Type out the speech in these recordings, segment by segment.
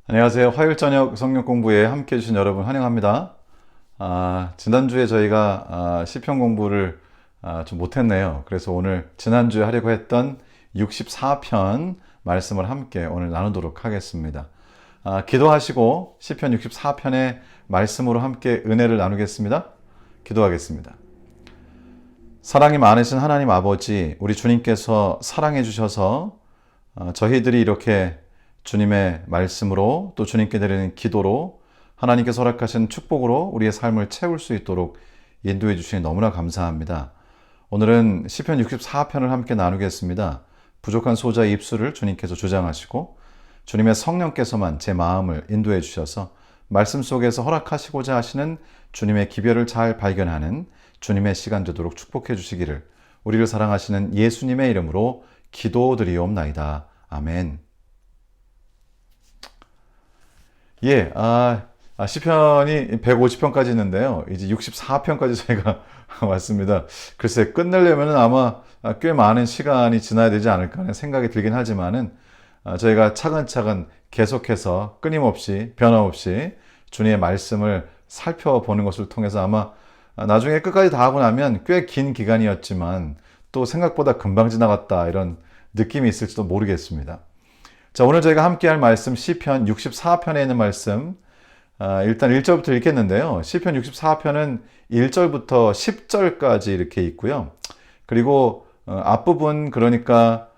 안녕하세요. 화요일 저녁 성경 공부에 함께 해주신 여러분 환영합니다. 지난주에 저희가 시편 공부를 좀 못했네요. 그래서 오늘 지난주에 하려고 했던 64편 말씀을 함께 오늘 나누도록 하겠습니다. 기도하시고 시편 64편의 말씀으로 함께 은혜를 나누겠습니다. 기도하겠습니다. 사랑이 많으신 하나님 아버지, 우리 주님께서 사랑해 주셔서 저희들이 이렇게 주님의 말씀으로 또 주님께 드리는 기도로 하나님께서 허락하신 축복으로 우리의 삶을 채울 수 있도록 인도해 주시니 너무나 감사합니다. 오늘은 시편 64편을 함께 나누겠습니다. 부족한 소자의 입술을 주님께서 주장하시고 주님의 성령께서만 제 마음을 인도해 주셔서 말씀 속에서 허락하시고자 하시는 주님의 기별을 잘 발견하는 주님의 시간 되도록 축복해 주시기를 우리를 사랑하시는 예수님의 이름으로 기도드리옵나이다. 아멘. 시편이 150편까지 있는데요. 이제 64편까지 저희가 왔습니다. 글쎄, 끝내려면 아마 꽤 많은 시간이 지나야 되지 않을까 하는 생각이 들긴 하지만은, 저희가 차근차근 계속해서 끊임없이, 변함없이 주님의 말씀을 살펴보는 것을 통해서 아마 나중에 끝까지 다 하고 나면 꽤 긴 기간이었지만 또 생각보다 금방 지나갔다 이런 느낌이 있을지도 모르겠습니다. 자, 오늘 저희가 함께 할 말씀 시편 64편에 있는 말씀, 일단 1절부터 읽겠는데요. 시편 64편은 1절부터 10절까지 이렇게 있고요. 그리고 앞부분, 그러니까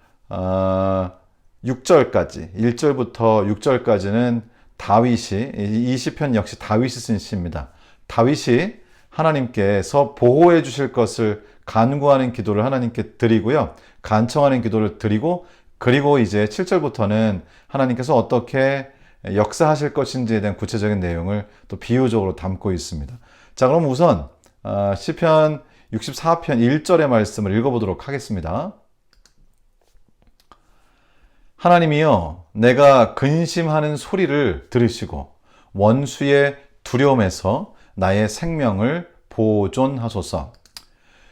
6절까지, 1절부터 6절까지는 다윗이, 이 시편 역시 다윗이 쓴 시입니다. 다윗이 하나님께서 보호해 주실 것을 간구하는 기도를 하나님께 드리고요. 간청하는 기도를 드리고, 그리고 이제 7절부터는 하나님께서 어떻게 역사하실 것인지에 대한 구체적인 내용을 또 비유적으로 담고 있습니다. 자, 그럼 우선 시편 64편 1절의 말씀을 읽어보도록 하겠습니다. 하나님이여, 내가 근심하는 소리를 들으시고 원수의 두려움에서 나의 생명을 보존하소서.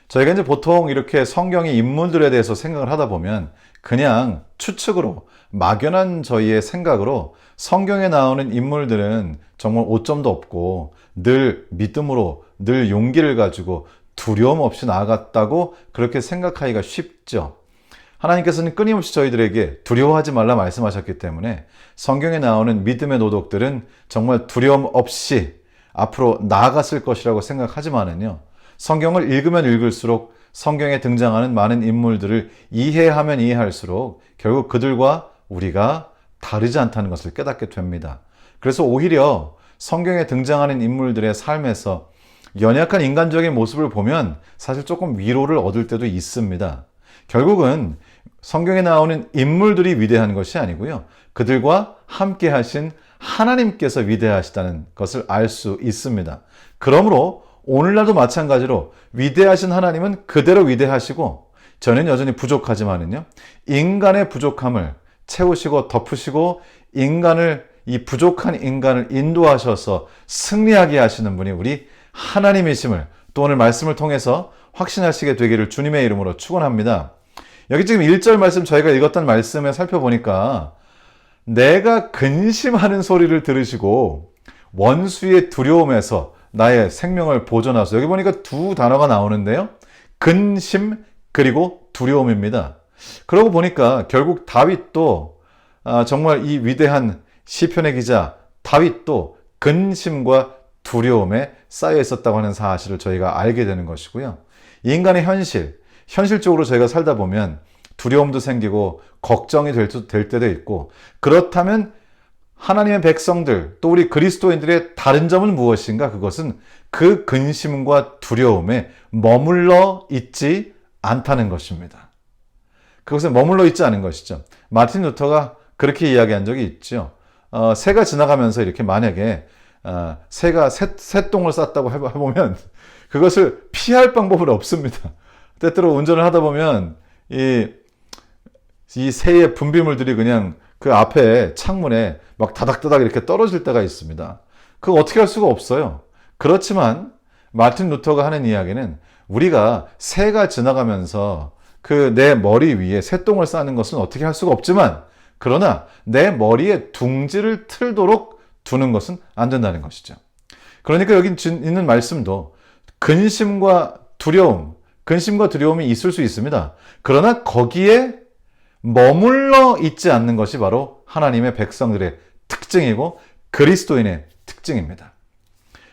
저희가 이제 보통 이렇게 성경의 인물들에 대해서 생각을 하다 보면 그냥 추측으로, 막연한 저희의 생각으로 성경에 나오는 인물들은 정말 오점도 없고 늘 믿음으로, 늘 용기를 가지고 두려움 없이 나아갔다고 그렇게 생각하기가 쉽죠. 하나님께서는 끊임없이 저희들에게 두려워하지 말라 말씀하셨기 때문에 성경에 나오는 믿음의 노독들은 정말 두려움 없이 앞으로 나아갔을 것이라고 생각하지만은요, 성경을 읽으면 읽을수록 성경에 등장하는 많은 인물들을 이해하면 이해할수록 결국 그들과 우리가 다르지 않다는 것을 깨닫게 됩니다. 그래서 오히려 성경에 등장하는 인물들의 삶에서 연약한 인간적인 모습을 보면 사실 조금 위로를 얻을 때도 있습니다. 결국은 성경에 나오는 인물들이 위대한 것이 아니고요, 그들과 함께 하신 하나님께서 위대하시다는 것을 알 수 있습니다. 그러므로 오늘날도 마찬가지로 위대하신 하나님은 그대로 위대하시고 저는 여전히 부족하지만은요, 인간의 부족함을 채우시고 덮으시고 이 부족한 인간을 인도하셔서 승리하게 하시는 분이 우리 하나님이심을 또 오늘 말씀을 통해서 확신하시게 되기를 주님의 이름으로 축원합니다. 여기 지금 1절 말씀, 저희가 읽었던 말씀에 살펴보니까 내가 근심하는 소리를 들으시고 원수의 두려움에서 나의 생명을 보존하소서. 여기 보니까 두 단어가 나오는데요. 근심 그리고 두려움입니다. 그러고 보니까 결국 다윗도 정말 이 위대한 시편의 기자 다윗도 근심과 두려움에 쌓여 있었다고 하는 사실을 저희가 알게 되는 것이고요. 인간의 현실적으로 저희가 살다 보면 두려움도 생기고 걱정이 될 때도 있고, 그렇다면 하나님의 백성들, 또 우리 그리스도인들의 다른 점은 무엇인가? 그것은 그 근심과 두려움에 머물러 있지 않다는 것입니다. 그것에 머물러 있지 않은 것이죠. 마틴 루터가 그렇게 이야기한 적이 있죠. 새가 지나가면서 이렇게 만약에 새가 새똥을 쌌다고 해보면 그것을 피할 방법은 없습니다. 때때로 운전을 하다 보면 이 새의 분비물들이 그냥 그 앞에 창문에 막 다닥다닥 이렇게 떨어질 때가 있습니다. 그거 어떻게 할 수가 없어요. 그렇지만 마틴 루터가 하는 이야기는 우리가 새가 지나가면서 그 내 머리 위에 새똥을 싸는 것은 어떻게 할 수가 없지만 그러나 내 머리에 둥지를 틀도록 두는 것은 안 된다는 것이죠. 그러니까 여기 있는 말씀도 근심과 두려움이 있을 수 있습니다. 그러나 거기에 머물러 있지 않는 것이 바로 하나님의 백성들의 특징이고 그리스도인의 특징입니다.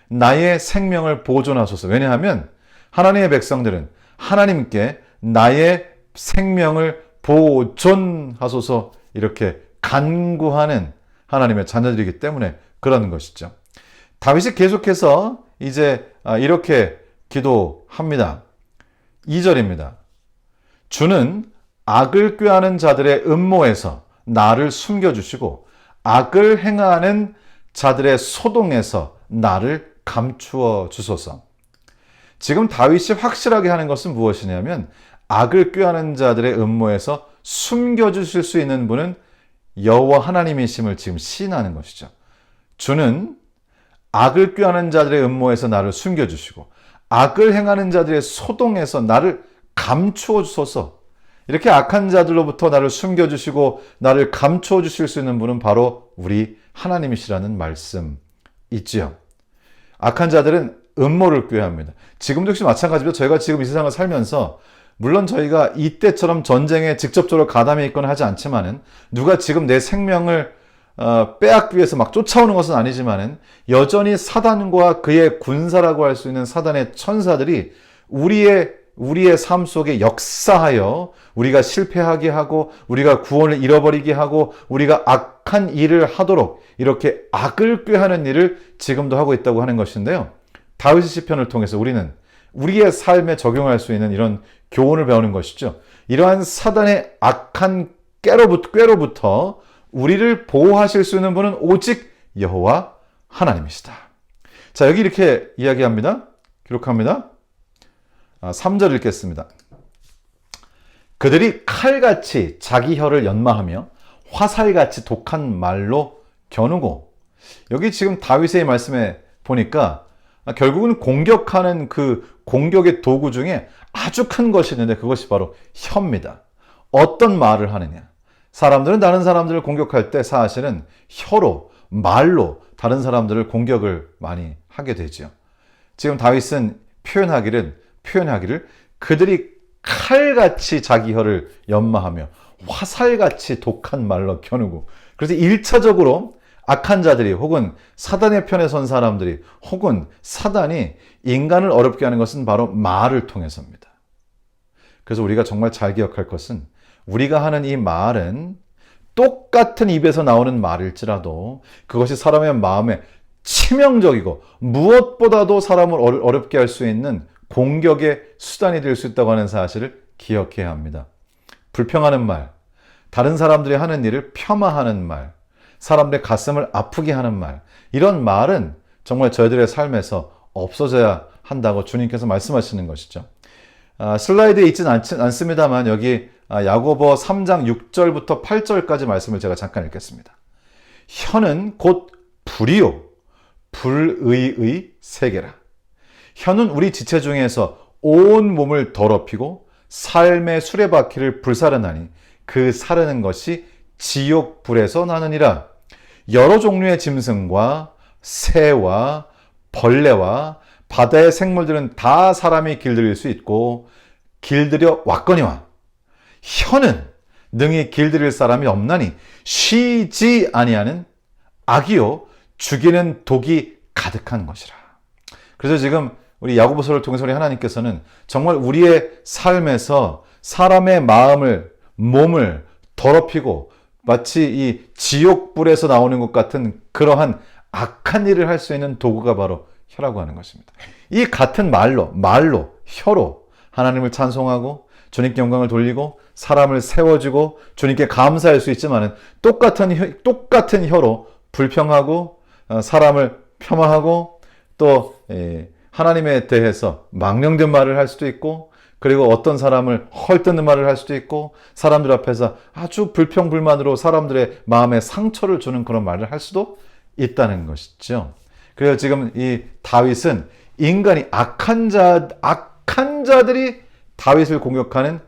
나의 생명을 보존하소서. 왜냐하면 하나님의 백성들은 하나님께 나의 생명을 보존하소서 이렇게 간구하는 하나님의 자녀들이기 때문에 그러는 것이죠. 다윗이 계속해서 이제 이렇게 기도합니다. 2절입니다. 주는 악을 꾀하는 자들의 음모에서 나를 숨겨주시고 악을 행하는 자들의 소동에서 나를 감추어 주소서. 지금 다윗이 확실하게 하는 것은 무엇이냐면 악을 꾀하는 자들의 음모에서 숨겨주실 수 있는 분은 여호와 하나님이심을 지금 시인하는 것이죠. 주는 악을 꾀하는 자들의 음모에서 나를 숨겨주시고 악을 행하는 자들의 소동에서 나를 감추어 주소서. 이렇게 악한 자들로부터 나를 숨겨주시고 나를 감추어 주실 수 있는 분은 바로 우리 하나님이시라는 말씀 있지요. 악한 자들은 음모를 꾀합니다. 지금도 역시 마찬가지입니다. 저희가 지금 이 세상을 살면서 물론 저희가 이때처럼 전쟁에 직접적으로 가담해 있거나 하지 않지만은 누가 지금 내 생명을 빼앗기 위해서 막 쫓아오는 것은 아니지만은 여전히 사단과 그의 군사라고 할 수 있는 사단의 천사들이 우리의 삶 속에 역사하여 우리가 실패하게 하고 우리가 구원을 잃어버리게 하고 우리가 악한 일을 하도록 이렇게 악을 꾀하는 일을 지금도 하고 있다고 하는 것인데요. 다윗의 시편을 통해서 우리는 우리의 삶에 적용할 수 있는 이런 교훈을 배우는 것이죠. 이러한 사단의 악한 꾀로부터 우리를 보호하실 수 있는 분은 오직 여호와 하나님이시다. 자, 여기 이렇게 이야기합니다. 기록합니다. 3절 읽겠습니다. 그들이 칼같이 자기 혀를 연마하며 화살같이 독한 말로 겨누고. 여기 지금 다윗의 말씀에 보니까 결국은 공격하는 그 공격의 도구 중에 아주 큰 것이 있는데 그것이 바로 혀입니다. 어떤 말을 하느냐. 사람들은 다른 사람들을 공격할 때 사실은 혀로, 말로 다른 사람들을 공격을 많이 하게 되죠. 지금 다윗은 표현하기를 그들이 칼같이 자기 혀를 연마하며 화살같이 독한 말로 겨누고. 그래서 1차적으로 악한 자들이 혹은 사단의 편에 선 사람들이 혹은 사단이 인간을 어렵게 하는 것은 바로 말을 통해서입니다. 그래서 우리가 정말 잘 기억할 것은 우리가 하는 이 말은 똑같은 입에서 나오는 말일지라도 그것이 사람의 마음에 치명적이고 무엇보다도 사람을 어렵게 할 수 있는 공격의 수단이 될 수 있다고 하는 사실을 기억해야 합니다. 불평하는 말, 다른 사람들이 하는 일을 폄하하는 말, 사람들의 가슴을 아프게 하는 말, 이런 말은 정말 저희들의 삶에서 없어져야 한다고 주님께서 말씀하시는 것이죠. 슬라이드에 있지는 않습니다만 여기 야고보 3장 6절부터 8절까지 말씀을 제가 잠깐 읽겠습니다. 혀는 곧 불이요 불의의 세계라. 혀는 우리 지체 중에서 온 몸을 더럽히고 삶의 수레바퀴를 불사르나니 그 사르는 것이 지옥 불에서 나느니라. 여러 종류의 짐승과 새와 벌레와 바다의 생물들은 다 사람이 길들일 수 있고 길들여 왔거니와 혀는 능히 길들일 사람이 없나니 쉬지 아니하는 악이요 죽이는 독이 가득한 것이라. 그래서 지금 우리 야고보서를 통해서 우리 하나님께서는 정말 우리의 삶에서 사람의 마음을, 몸을 더럽히고 마치 이 지옥불에서 나오는 것 같은 그러한 악한 일을 할 수 있는 도구가 바로 혀라고 하는 것입니다. 이 같은 말로, 혀로 하나님을 찬송하고 주님께 영광을 돌리고 사람을 세워주고 주님께 감사할 수 있지만 똑같은 혀로 불평하고 사람을 폄하하고 또 하나님에 대해서 망령된 말을 할 수도 있고 그리고 어떤 사람을 헐뜯는 말을 할 수도 있고 사람들 앞에서 아주 불평불만으로 사람들의 마음에 상처를 주는 그런 말을 할 수도 있다는 것이죠. 그래서 지금 이 다윗은 인간이 악한 자들이 다윗을 공격하는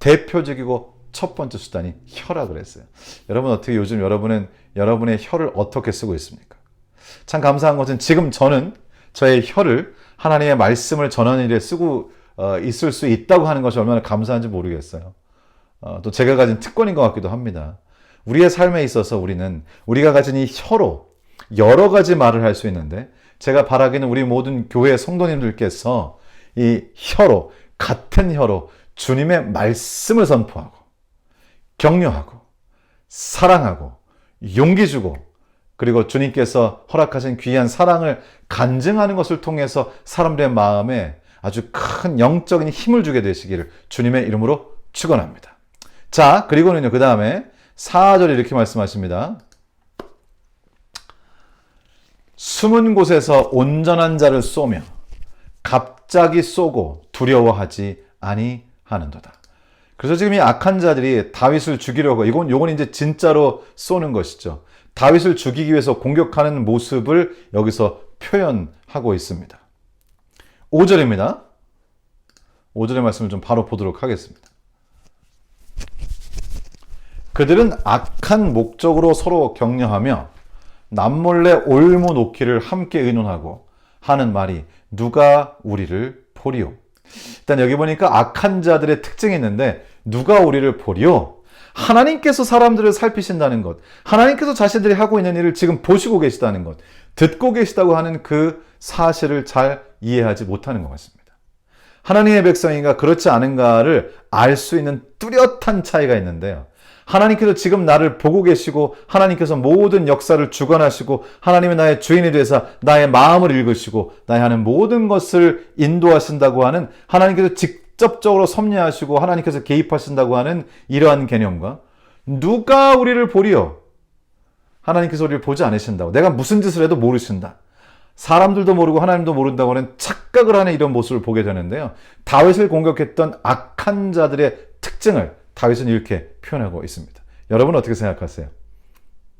대표적이고 첫 번째 수단이 혀라 그랬어요. 여러분 어떻게 요즘 여러분의 혀를 어떻게 쓰고 있습니까? 참 감사한 것은 지금 저는 저의 혀를 하나님의 말씀을 전하는 일에 쓰고 있을 수 있다고 하는 것이 얼마나 감사한지 모르겠어요. 또 제가 가진 특권인 것 같기도 합니다. 우리의 삶에 있어서 우리가 가진 이 혀로 여러 가지 말을 할 수 있는데, 제가 바라기는 우리 모든 교회 성도님들께서 이 혀로, 같은 혀로 주님의 말씀을 선포하고 격려하고 사랑하고 용기 주고, 그리고 주님께서 허락하신 귀한 사랑을 간증하는 것을 통해서 사람들의 마음에 아주 큰 영적인 힘을 주게 되시기를 주님의 이름으로 축원합니다. 자, 그리고는요, 그 다음에 4절에 이렇게 말씀하십니다. 숨은 곳에서 온전한 자를 쏘며 갑자기 쏘고 두려워하지 아니하는도다. 그래서 지금 이 악한 자들이 다윗을 죽이려고, 요건 이제 진짜로 쏘는 것이죠. 다윗을 죽이기 위해서 공격하는 모습을 여기서 표현하고 있습니다. 5절입니다. 5절의 말씀을 좀 바로 보도록 하겠습니다. 그들은 악한 목적으로 서로 격려하며 남몰래 올무 놓기를 함께 의논하고 하는 말이 누가 우리를 보리오. 일단 여기 보니까 악한 자들의 특징이 있는데, 누가 우리를 보리오? 하나님께서 사람들을 살피신다는 것, 하나님께서 자신들이 하고 있는 일을 지금 보시고 계시다는 것, 듣고 계시다고 하는 그 사실을 잘 이해하지 못하는 것 같습니다. 하나님의 백성인가 그렇지 않은가를 알 수 있는 뚜렷한 차이가 있는데요. 하나님께서 지금 나를 보고 계시고, 하나님께서 모든 역사를 주관하시고, 하나님이 나의 주인이 되사 나의 마음을 읽으시고 나의 하는 모든 것을 인도하신다고 하는, 하나님께서 직접적으로 섭리하시고 하나님께서 개입하신다고 하는 이러한 개념과, 누가 우리를 보리요? 하나님께서 우리를 보지 않으신다고, 내가 무슨 짓을 해도 모르신다, 사람들도 모르고 하나님도 모른다고 하는 착각을 하는 이런 모습을 보게 되는데요. 다윗을 공격했던 악한 자들의 특징을 다윗은 이렇게 표현하고 있습니다. 여러분은 어떻게 생각하세요?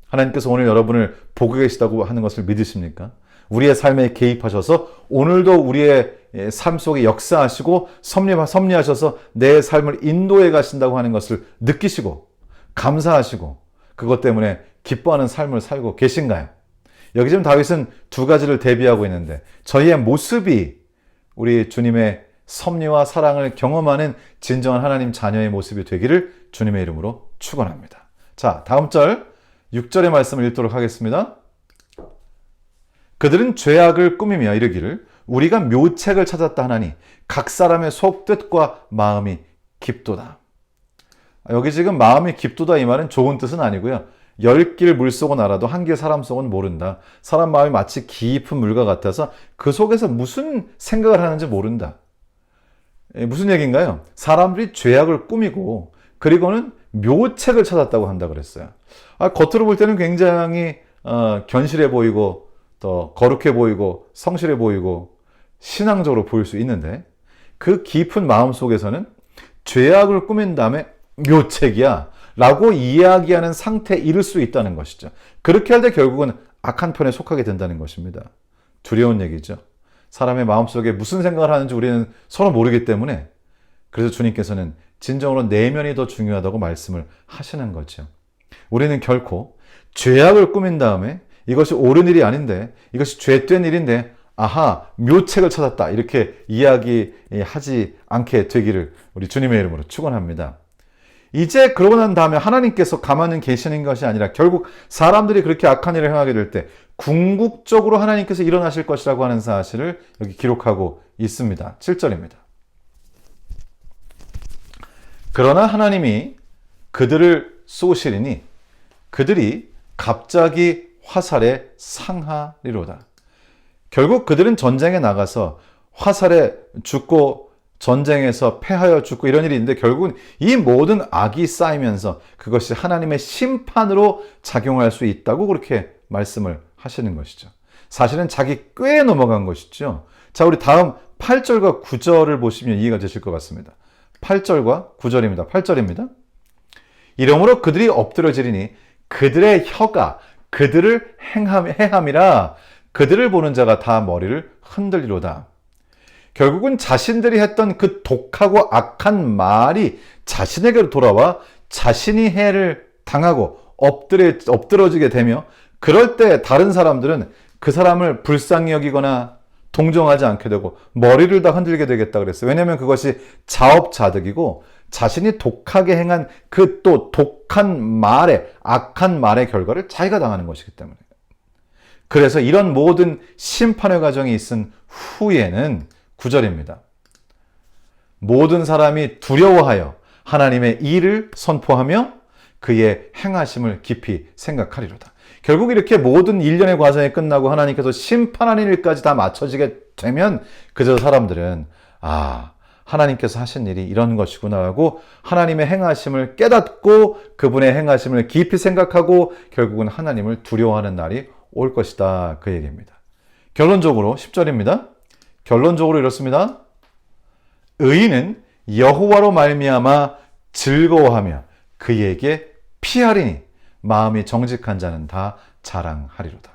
하나님께서 오늘 여러분을 보고 계시다고 하는 것을 믿으십니까? 우리의 삶에 개입하셔서 오늘도 우리의 삶 속에 역사하시고 섭리하셔서 내 삶을 인도해 가신다고 하는 것을 느끼시고 감사하시고 그것 때문에 기뻐하는 삶을 살고 계신가요? 여기 지금 다윗은 두 가지를 대비하고 있는데, 저희의 모습이 우리 주님의 섭리와 사랑을 경험하는 진정한 하나님 자녀의 모습이 되기를 주님의 이름으로 축원합니다. 자, 다음 절 6절의 말씀을 읽도록 하겠습니다. 그들은 죄악을 꾸미며 이르기를 우리가 묘책을 찾았다 하나니 각 사람의 속뜻과 마음이 깊도다. 여기 지금 마음이 깊도다 이 말은 좋은 뜻은 아니고요. 10길 물속은 알아도 한 길 사람 속은 모른다. 사람 마음이 마치 깊은 물과 같아서 그 속에서 무슨 생각을 하는지 모른다. 무슨 얘기인가요? 사람들이 죄악을 꾸미고 그리고는 묘책을 찾았다고 한다 그랬어요. 겉으로 볼 때는 굉장히 견실해 보이고 또 거룩해 보이고 성실해 보이고 신앙적으로 보일 수 있는데, 그 깊은 마음 속에서는 죄악을 꾸민 다음에 묘책이야 라고 이야기하는 상태에 이를 수 있다는 것이죠. 그렇게 할 때 결국은 악한 편에 속하게 된다는 것입니다. 두려운 얘기죠. 사람의 마음속에 무슨 생각을 하는지 우리는 서로 모르기 때문에, 그래서 주님께서는 진정으로 내면이 더 중요하다고 말씀을 하시는 거죠. 우리는 결코 죄악을 꾸민 다음에 이것이 옳은 일이 아닌데, 이것이 죄된 일인데 아하 묘책을 찾았다 이렇게 이야기하지 않게 되기를 우리 주님의 이름으로 축원합니다. 이제 그러고 난 다음에 하나님께서 가만히 계시는 것이 아니라 결국 사람들이 그렇게 악한 일을 행하게 될 때 궁극적으로 하나님께서 일어나실 것이라고 하는 사실을 여기 기록하고 있습니다. 7절입니다. 그러나 하나님이 그들을 쏘시리니 그들이 갑자기 화살에 상하리로다. 결국 그들은 전쟁에 나가서 화살에 죽고 전쟁에서 패하여 죽고 이런 일이 있는데, 결국은 이 모든 악이 쌓이면서 그것이 하나님의 심판으로 작용할 수 있다고 그렇게 말씀을 하시는 것이죠. 사실은 자기 꾀에 넘어간 것이죠. 자, 우리 다음 8절과 9절을 보시면 이해가 되실 것 같습니다. 8절과 9절입니다. 8절입니다. 이러므로 그들이 엎드려지리니 그들의 혀가 그들을 해함이라 그들을 보는 자가 다 머리를 흔들리로다. 결국은 자신들이 했던 그 독하고 악한 말이 자신에게로 돌아와 자신이 해를 당하고 엎드러지게 되며 그럴 때 다른 사람들은 그 사람을 불쌍히 여기거나 동정하지 않게 되고 머리를 다 흔들게 되겠다 그랬어요. 왜냐하면 그것이 자업자득이고 자신이 독하게 행한 그 또 독한 말의 악한 말의 결과를 자기가 당하는 것이기 때문에. 그래서 이런 모든 심판의 과정이 있은 후에는 9절입니다. 모든 사람이 두려워하여 하나님의 일을 선포하며 그의 행하심을 깊이 생각하리로다. 결국 이렇게 모든 일련의 과정이 끝나고 하나님께서 심판하는 일까지 다 맞춰지게 되면 그저 사람들은 하나님께서 하신 일이 이런 것이구나 하고 하나님의 행하심을 깨닫고 그분의 행하심을 깊이 생각하고 결국은 하나님을 두려워하는 날이 올 것이다. 그 얘기입니다. 결론적으로 10절입니다. 결론적으로 이렇습니다. 의인은 여호와로 말미암아 즐거워하며 그에게 피하리니 마음이 정직한 자는 다 자랑하리로다.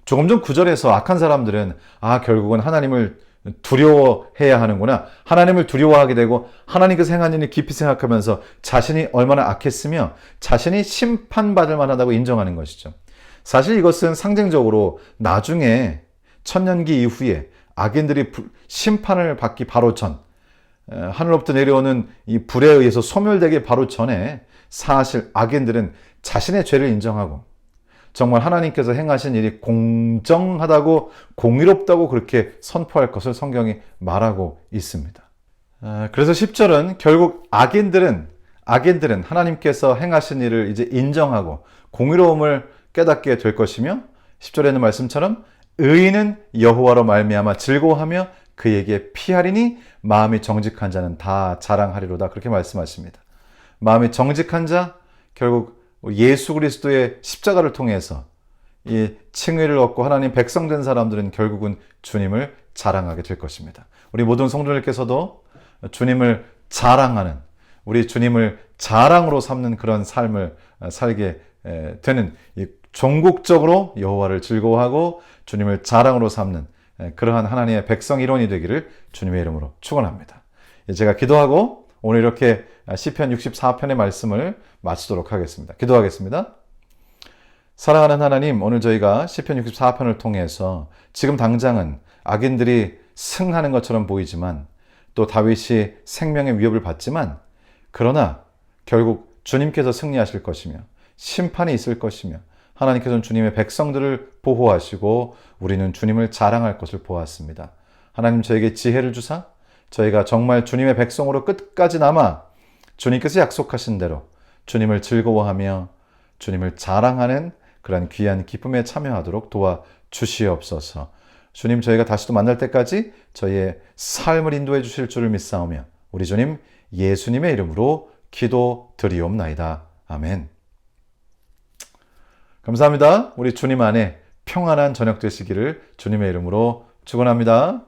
조금 전 9절에서 악한 사람들은 결국은 하나님을 두려워해야 하는구나. 하나님을 두려워하게 되고 하나님께서 행한 일을 깊이 생각하면서 자신이 얼마나 악했으며 자신이 심판받을 만하다고 인정하는 것이죠. 사실 이것은 상징적으로 나중에 천년기 이후에 악인들이 심판을 받기 바로 전, 하늘로부터 내려오는 이 불에 의해서 소멸되기 바로 전에 사실 악인들은 자신의 죄를 인정하고 정말 하나님께서 행하신 일이 공정하다고 공의롭다고 그렇게 선포할 것을 성경이 말하고 있습니다. 그래서 10절은 결국 악인들은 하나님께서 행하신 일을 이제 인정하고 공의로움을 깨닫게 될 것이며 10절에 있는 말씀처럼 의인은 여호와로 말미암아 즐거워하며 그에게 피하리니 마음이 정직한 자는 다 자랑하리로다. 그렇게 말씀하십니다. 마음이 정직한 자, 결국 예수 그리스도의 십자가를 통해서 이 칭의를 얻고 하나님 백성 된 사람들은 결국은 주님을 자랑하게 될 것입니다. 우리 모든 성도들께서도 주님을 자랑하는, 우리 주님을 자랑으로 삼는 그런 삶을 살게 되는, 종국적으로 여호와를 즐거워하고 주님을 자랑으로 삼는 그러한 하나님의 백성 일원이 되기를 주님의 이름으로 축원합니다. 제가 기도하고 오늘 이렇게 시편 64편의 말씀을 마치도록 하겠습니다. 기도하겠습니다. 사랑하는 하나님, 오늘 저희가 시편 64편을 통해서 지금 당장은 악인들이 승하는 것처럼 보이지만 또 다윗이 생명의 위협을 받지만 그러나 결국 주님께서 승리하실 것이며 심판이 있을 것이며 하나님께서는 주님의 백성들을 보호하시고 우리는 주님을 자랑할 것을 보았습니다. 하나님 저에게 지혜를 주사 저희가 정말 주님의 백성으로 끝까지 남아 주님께서 약속하신 대로 주님을 즐거워하며 주님을 자랑하는 그런 귀한 기쁨에 참여하도록 도와주시옵소서. 주님 저희가 다시 또 만날 때까지 저희의 삶을 인도해 주실 줄을 믿사오며 우리 주님 예수님의 이름으로 기도드리옵나이다. 아멘. 감사합니다. 우리 주님 안에 평안한 저녁 되시기를 주님의 이름으로 축원합니다.